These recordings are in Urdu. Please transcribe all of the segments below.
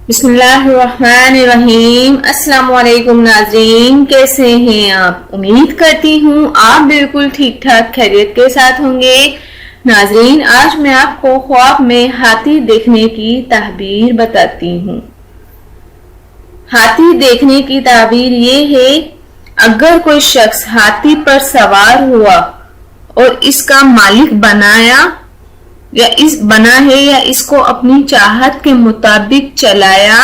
بسم اللہ الرحمن الرحیم۔ السلام علیکم ناظرین، کیسے ہیں آپ؟ امید کرتی ہوں آپ بالکل ٹھیک ٹھاک خیریت کے ساتھ ہوں گے۔ ناظرین، آج میں آپ کو خواب میں ہاتھی دیکھنے کی تعبیر بتاتی ہوں۔ ہاتھی دیکھنے کی تعبیر یہ ہے: اگر کوئی شخص ہاتھی پر سوار ہوا اور اس کا مالک بنا ہے یا اس کو اپنی چاہت کے مطابق چلایا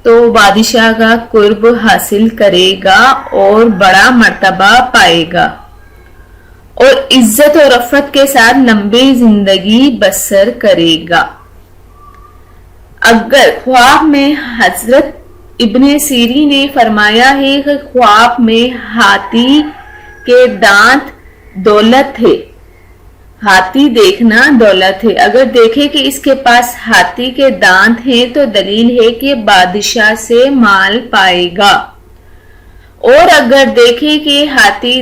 تو بادشاہ کا قرب حاصل کرے گا اور بڑا مرتبہ پائے گا اور عزت و رفعت کے ساتھ لمبی زندگی بسر کرے گا۔ اگر خواب میں حضرت ابن سیری نے فرمایا ہے کہ خواب میں ہاتھی کے دانت دولت ہے، ہاتھی دیکھنا دولت ہے۔ اگر دیکھے کہ اس کے پاس ہاتھی کے دانت ہیں تو دلیل ہے کہ بادشاہ سے مال پائے گا، اور اگر دیکھے کہ ہاتھی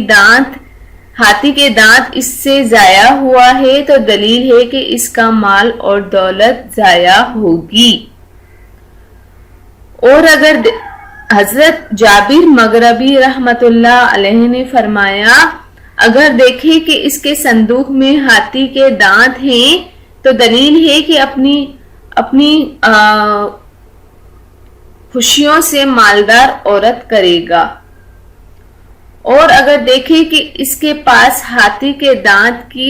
کے دانت اس سے ضائع ہوا ہے تو دلیل ہے کہ اس کا مال اور دولت ضائع ہوگی۔ اور اگر حضرت جابر مغربی رحمت اللہ علیہ نے فرمایا، اگر دیکھے کہ اس کے صندوق میں ہاتھی کے دانت ہیں تو دلیل ہے کہ اپنی خوشیوں سے مالدار عورت کرے گا، اور اگر دیکھے کہ اس کے پاس ہاتھی کے دانت کی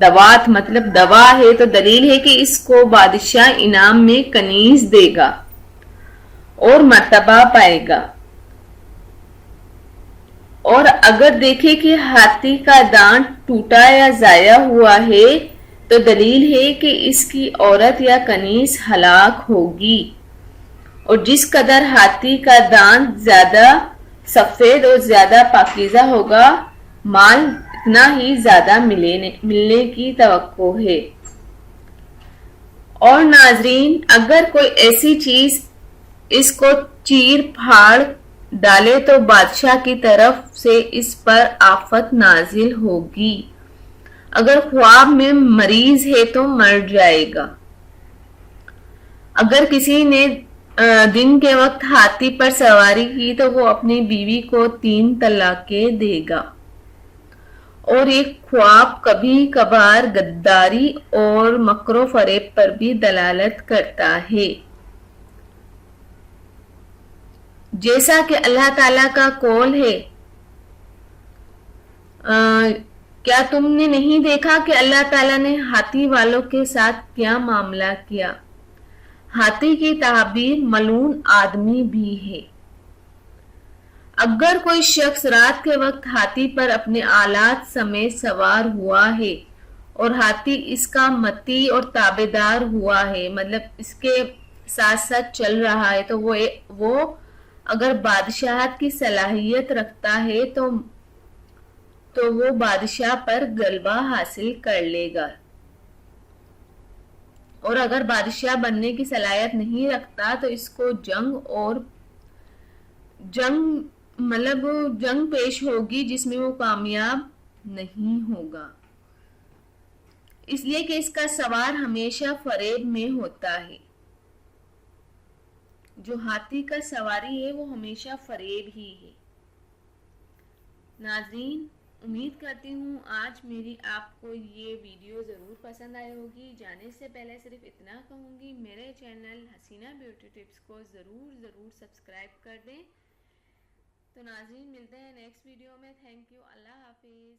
دوات مطلب دوا ہے تو دلیل ہے کہ اس کو بادشاہ انعام میں کنیز دے گا اور مرتبہ پائے گا۔ اور اگر دیکھے کہ ہاتھی کا دانت ٹوٹا یا ضائع ہوا ہے تو دلیل ہے کہ اس کی عورت یا کنیز ہلاک ہوگی، اور جس قدر ہاتھی کا دانت زیادہ سفید اور زیادہ پاکیزہ ہوگا، مال اتنا ہی زیادہ ملنے کی توقع ہے۔ اور ناظرین، اگر کوئی ایسی چیز اس کو چیر پھاڑ ڈالے تو بادشاہ کی طرف سے اس پر آفت نازل ہوگی۔ اگر خواب میں مریض ہے تو مر جائے گا۔ اگر کسی نے دن کے وقت ہاتھی پر سواری کی تو وہ اپنی بیوی کو 3 طلاقیں دے گا۔ اور یہ خواب کبھی کبھار غداری اور مکر و فریب پر بھی دلالت کرتا ہے۔ جیسا کہ اللہ تعالیٰ کا قول ہے، کیا تم نے نہیں دیکھا کہ اللہ تعالیٰ نے ہاتھی والوں کے ساتھ کیا معاملہ کیا؟ ہاتھی کی تعبیر ملعون آدمی بھی ہے۔ اگر کوئی شخص رات کے وقت ہاتھی پر اپنے آلات سمیت سوار ہوا ہے اور ہاتھی اس کا مطیع اور تابعدار ہوا ہے، مطلب اس کے ساتھ ساتھ چل رہا ہے، تو وہ اگر بادشاہت کی صلاحیت رکھتا ہے تو وہ بادشاہ پر غلبہ حاصل کر لے گا، اور اگر بادشاہ بننے کی صلاحیت نہیں رکھتا تو اس کو جنگ پیش ہوگی جس میں وہ کامیاب نہیں ہوگا، اس لیے کہ اس کا سوار ہمیشہ فریب میں ہوتا ہے۔ جو ہاتھی کا سواری ہے وہ ہمیشہ فریب ہی ہے۔ ناظرین، امید کرتی ہوں آج میری آپ کو یہ ویڈیو ضرور پسند آئی ہوگی۔ جانے سے پہلے صرف اتنا کہوں گی، میرے چینل حسینہ بیوٹی ٹپس کو ضرور سبسکرائب کر دیں۔ تو ناظرین، ملتے ہیں نیکسٹ ویڈیو میں۔ تھینک یو، اللہ حافظ۔